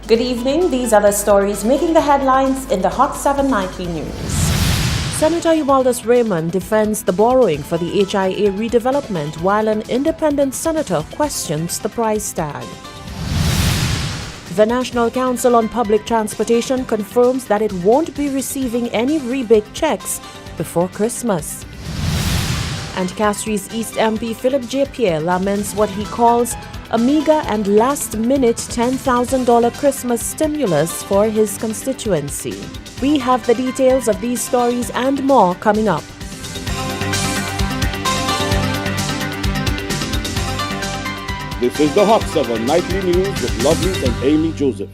Good evening. These are the stories making the headlines in the Hot 7 Nightly News. Senator Eualdus Raymond defends the borrowing for the HIA redevelopment while an independent senator questions the price tag. The National Council on Public Transportation confirms that it won't be receiving any rebate checks before Christmas. And Castries East MP Philip J. Pierre laments what he calls a meager and last-minute $10,000 Christmas stimulus for his constituency. We have the details of these stories and more coming up. This is the Hot 7 Nightly News with Lovelace and Amy Joseph.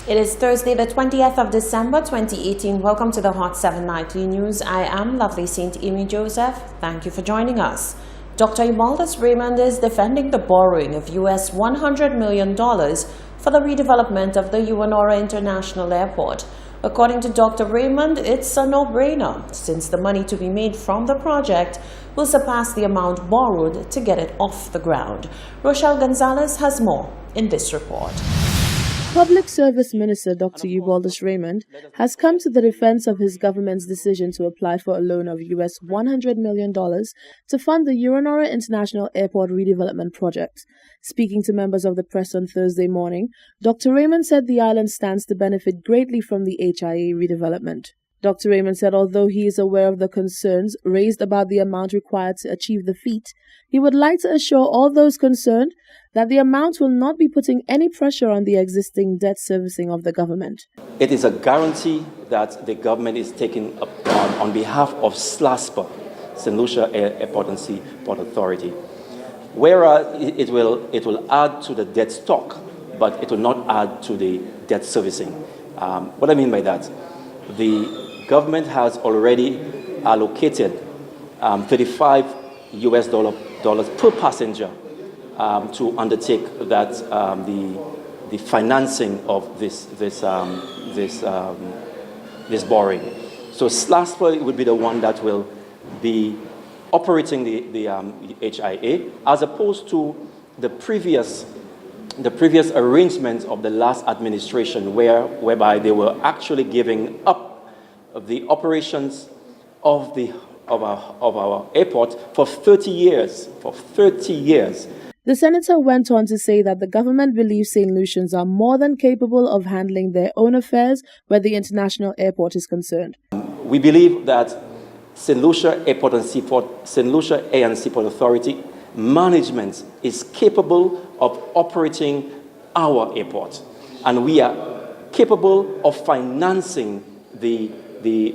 It is Thursday, the 20th of December, 2018. Welcome to the Hot 7 Nightly News. I am Lovely St. Amy Joseph. Thank you for joining us. Dr. Eualdus Raymond is defending the borrowing of US $100 million for the redevelopment of the Uwanora International Airport. According to Dr. Raymond, it's a no-brainer, since the money to be made from the project will surpass the amount borrowed to get it off the ground. Rochelle Gonzalez has more in this report. Public Service Minister Dr. Eualdus Raymond has come to the defense of his government's decision to apply for a loan of US $100 million to fund the Uwanora International Airport redevelopment project. Speaking to members of the press on Thursday morning, Dr. Raymond said the island stands to benefit greatly from the HIA redevelopment. Dr. Raymond said although he is aware of the concerns raised about the amount required to achieve the feat, he would like to assure all those concerned that the amount will not be putting any pressure on the existing debt servicing of the government. It is a guarantee that the government is taking on behalf of SLASPA, St. Lucia Airport and Seaport Authority, whereas it will add to the debt stock, but it will not add to the debt servicing. What I mean by that, the government has already allocated $35 per passenger to undertake that the financing of this borrowing. So SLASPA would be the one that will be operating the HIA, as opposed to the previous arrangements of the last administration, whereby they were actually giving up the operations of our airport for 30 years. The senator went on to say that the government believes St. Lucians are more than capable of handling their own affairs where the international airport is concerned. We believe that St. Lucia Airport and Seaport, St. Lucia Air and Seaport Authority management is capable of operating our airport, and we are capable of financing the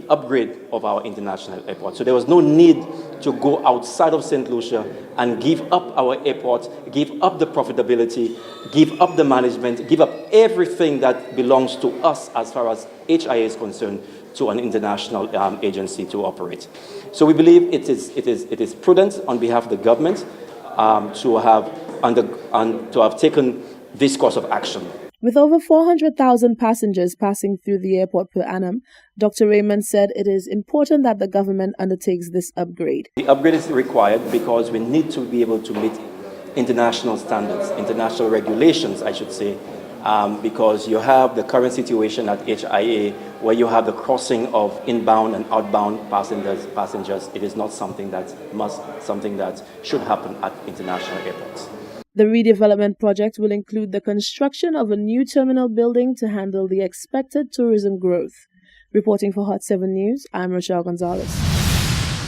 upgrade of our international airport. So there was no need to go outside of St. Lucia and give up our airport, give up the profitability, give up the management, give up everything that belongs to us as far as HIA is concerned to an international agency to operate. So we believe it is prudent on behalf of the government to have taken this course of action. With over 400,000 passengers passing through the airport per annum, Dr. Raymond said it is important that the government undertakes this upgrade. The upgrade is required because we need to be able to meet international standards, international regulations, I should say, because you have the current situation at HIA where you have the crossing of inbound and outbound passengers. It is not something that should happen at international airports. The redevelopment project will include the construction of a new terminal building to handle the expected tourism growth. Reporting for Hot 7 News, I'm Rochelle Gonzalez.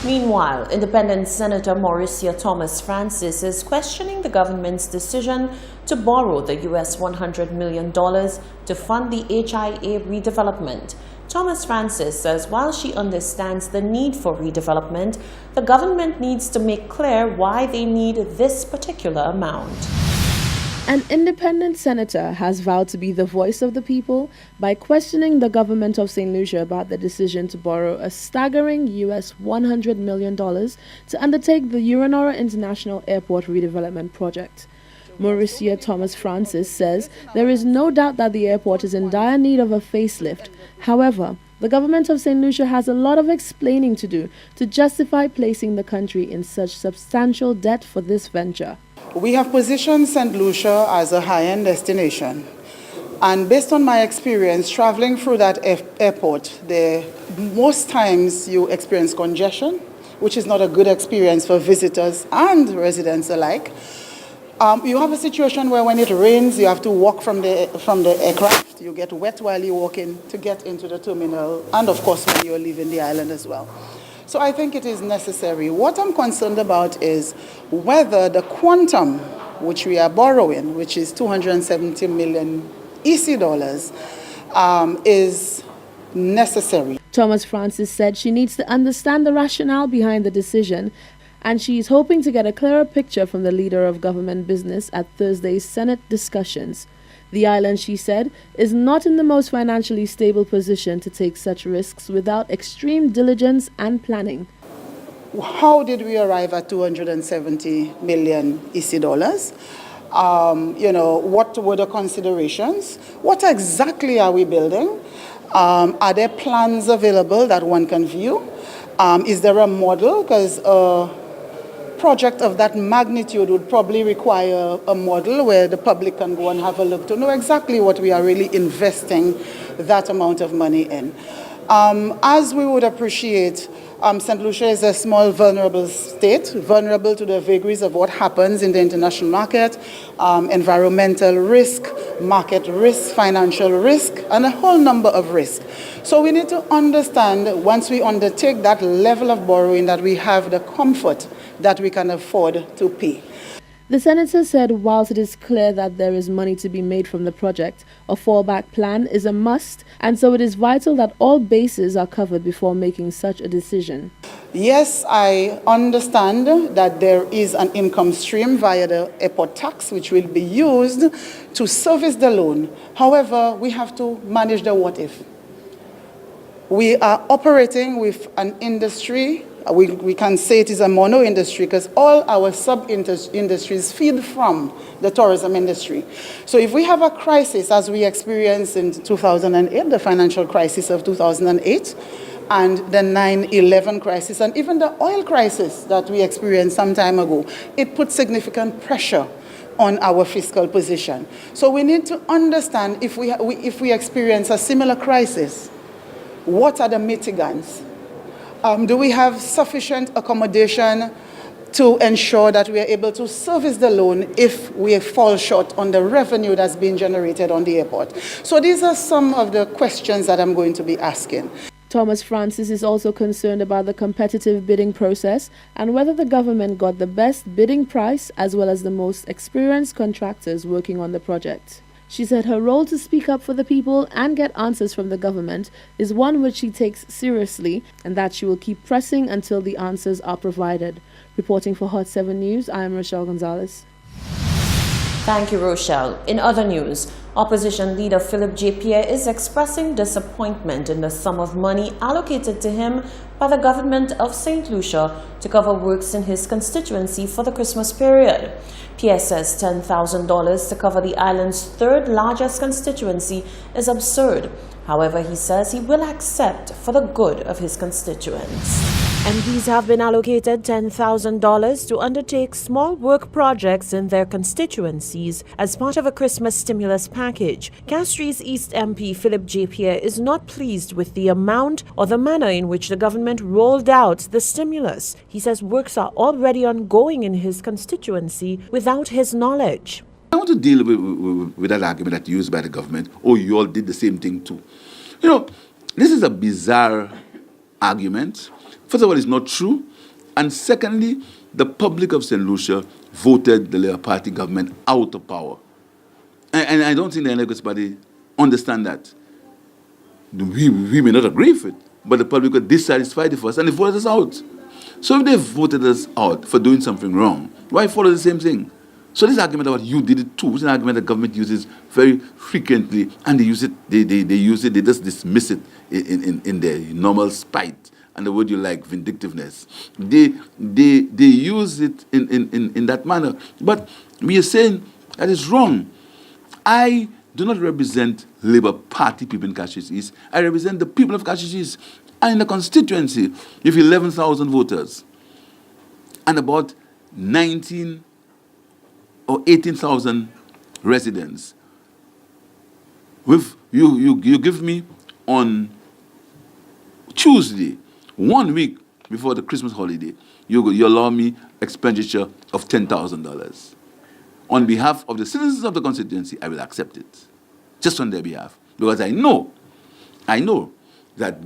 Meanwhile, Independent Senator Mauricia Thomas Francis is questioning the government's decision to borrow the US $100 million to fund the HIA redevelopment. Thomas Francis says while she understands the need for redevelopment, the government needs to make clear why they need this particular amount. An independent senator has vowed to be the voice of the people by questioning the government of St. Lucia about the decision to borrow a staggering US $100 million to undertake the Uwanora International Airport redevelopment project. Mauricia Thomas Francis says there is no doubt that the airport is in dire need of a facelift. However, the government of St. Lucia has a lot of explaining to do to justify placing the country in such substantial debt for this venture. We have positioned St. Lucia as a high-end destination. And based on my experience traveling through that airport, most times you experience congestion, which is not a good experience for visitors and residents alike. You have a situation where when it rains, you have to walk from the aircraft. You get wet while you walk in to get into the terminal, and of course when you're leaving the island as well. So I think it is necessary. What I'm concerned about is whether the quantum which we are borrowing, which is 270 million EC dollars, is necessary. Thomas Francis said she needs to understand the rationale behind the decision, and she is hoping to get a clearer picture from the leader of government business at Thursday's Senate discussions. The island, she said, is not in the most financially stable position to take such risks without extreme diligence and planning. How did we arrive at 270 million EC dollars? What were the considerations? What exactly are we building? Are there plans available that one can view? Is there a model? Because a project of that magnitude would probably require a model where the public can go and have a look to know exactly what we are really investing that amount of money in. As we would appreciate, St. Lucia is a small, vulnerable state, vulnerable to the vagaries of what happens in the international market, environmental risk, market risk, financial risk, and a whole number of risks. So we need to understand, once we undertake that level of borrowing, that we have the comfort that we can afford to pay. The senator said whilst it is clear that there is money to be made from the project, a fallback plan is a must, and so it is vital that all bases are covered before making such a decision. Yes, I understand that there is an income stream via the airport tax which will be used to service the loan. However, we have to manage the what if. We are operating with an industry. We can say it is a mono industry because all our sub-industries feed from the tourism industry. So if we have a crisis as we experienced in 2008, the financial crisis of 2008, and the 9/11 crisis, and even the oil crisis that we experienced some time ago, it puts significant pressure on our fiscal position. So we need to understand if we experience a similar crisis, what are the mitigants? Do we have sufficient accommodation to ensure that we are able to service the loan if we fall short on the revenue that's being generated on the airport? So these are some of the questions that I'm going to be asking. Thomas Francis is also concerned about the competitive bidding process and whether the government got the best bidding price as well as the most experienced contractors working on the project. She said her role to speak up for the people and get answers from the government is one which she takes seriously and that she will keep pressing until the answers are provided. Reporting for Hot 7 News, I am Rochelle Gonzalez. Thank you, Rochelle. In other news, opposition leader Philip J. Pierre is expressing disappointment in the sum of money allocated to him by the government of St. Lucia to cover works in his constituency for the Christmas period. Pierre says $10,000 to cover the island's third largest constituency is absurd. However, he says he will accept for the good of his constituents. MPs have been allocated $10,000 to undertake small work projects in their constituencies as part of a Christmas stimulus package. Castries East MP Philip J. Pierre is not pleased with the amount or the manner in which the government rolled out the stimulus. He says works are already ongoing in his constituency without his knowledge. I want to deal with that argument that used by the government, oh, you all did the same thing too. You know, this is a bizarre argument. First of all, it's not true. And secondly, the public of St. Lucia voted the Labour Party government out of power. And I don't think the Elected Party understand that. We may not agree with it, but the public were dissatisfied with us and they voted us out. So if they voted us out for doing something wrong, why follow the same thing? So this argument about you did it too is an argument the government uses very frequently, and they use it, they just dismiss it in their normal spite. And the word you like, vindictiveness. They use it in that manner. But we are saying that is wrong. I do not represent Labour Party people in Castries East. I represent the people of Castries East. And in the constituency, you have 11,000 voters. And about 19 or 18,000 residents. With you give me on Tuesday, 1 week before the Christmas holiday, you allow me expenditure of $10,000. On behalf of the citizens of the constituency, I will accept it, just on their behalf, because I know that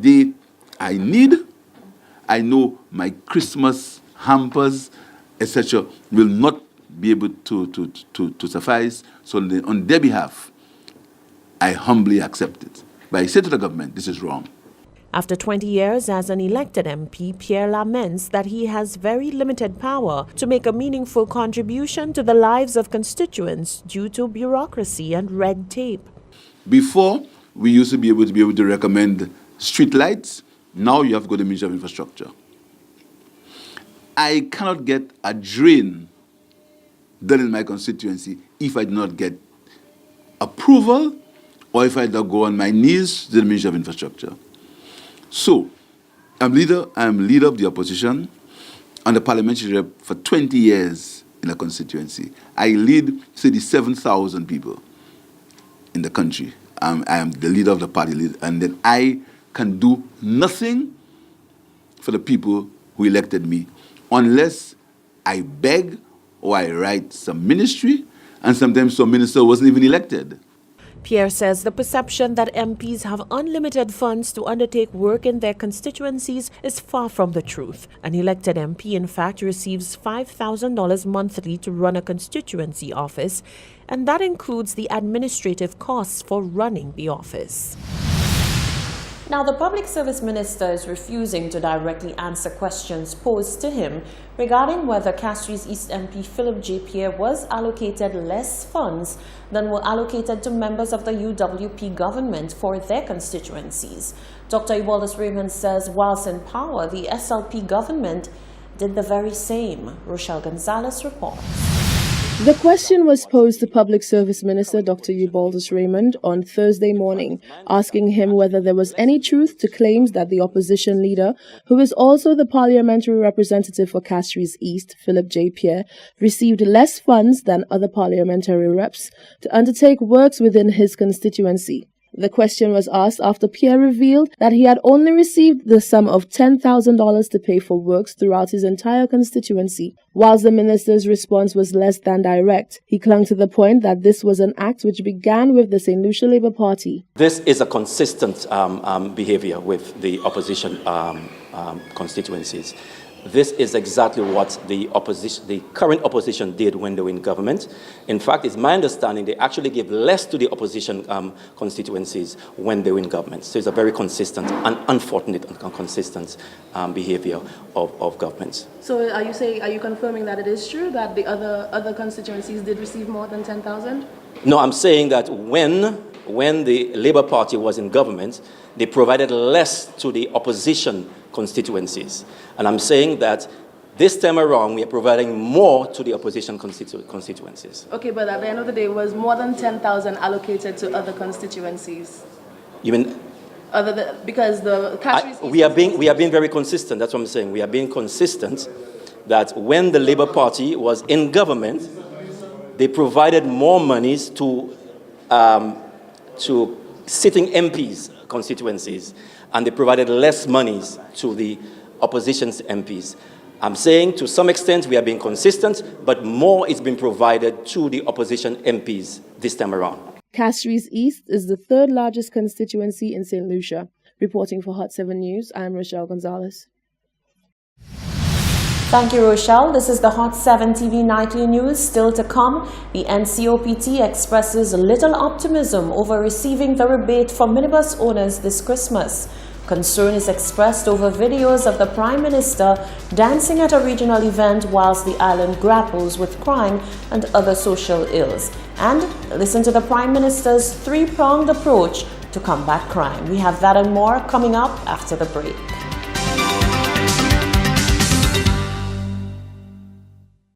I know my Christmas hampers, etc., will not be able to suffice. So on their behalf, I humbly accept it. But I say to the government, this is wrong. After 20 years as an elected MP, Pierre laments that he has very limited power to make a meaningful contribution to the lives of constituents due to bureaucracy and red tape. Before, we used to be able to recommend street lights. Now you have to go to the Ministry of Infrastructure. I cannot get a drain done in my constituency if I do not get approval or if I don't go on my knees to the Ministry of Infrastructure. So, I'm leader of the opposition and the parliamentary rep for 20 years in a constituency. I lead 37,000 people in the country. I am the leader of the party, and then I can do nothing for the people who elected me unless I beg or I write some ministry, and sometimes some minister wasn't even elected. Pierre says the perception that MPs have unlimited funds to undertake work in their constituencies is far from the truth. An elected MP, in fact, receives $5,000 monthly to run a constituency office, and that includes the administrative costs for running the office. Now, the Public Service Minister is refusing to directly answer questions posed to him regarding whether Castries East MP Philip J. Pierre was allocated less funds than were allocated to members of the UWP government for their constituencies. Dr. Euwaldus Raymond says whilst in power, the SLP government did the very same. Rochelle Gonzalez reports. The question was posed to Public Service Minister Dr. Euwaldus Raymond on Thursday morning, asking him whether there was any truth to claims that the opposition leader, who is also the parliamentary representative for Castries East, Philip J. Pierre, received less funds than other parliamentary reps to undertake works within his constituency. The question was asked after Pierre revealed that he had only received the sum of $10,000 to pay for works throughout his entire constituency. Whilst the minister's response was less than direct, he clung to the point that this was an act which began with the St. Lucia Labour Party. This is a consistent behavior with the opposition constituencies. This is exactly what the current opposition did when they were in government. In fact, it's my understanding they actually gave less to the opposition constituencies when they were in government. So it's a very consistent and unfortunate and consistent behavior of government. So are you confirming that it is true that the other constituencies did receive more than 10,000? No, I'm saying that when the Labour Party was in government, they provided less to the opposition constituencies. And I'm saying that this time around, we are providing more to the opposition constituencies. Okay, but at the end of the day, was more than 10,000 allocated to other constituencies? You mean? Because the Castries we are being very consistent. That's what I'm saying. We are being consistent that when the Labour Party was in government, they provided more monies to sitting MPs constituencies, and they provided less monies to the opposition's MPs. I'm saying to some extent we are being consistent, but more is being provided to the opposition MPs this time around. Castries East is the third largest constituency in St. Lucia. Reporting for Hot 7 News, I'm Rochelle Gonzalez. Thank you, Rochelle. This is the Hot 7 TV Nightly News. Still to come, the NCOPT expresses little optimism over receiving the rebate for minibus owners this Christmas. Concern is expressed over videos of the Prime Minister dancing at a regional event whilst the island grapples with crime and other social ills. And listen to the Prime Minister's three-pronged approach to combat crime. We have that and more coming up after the break.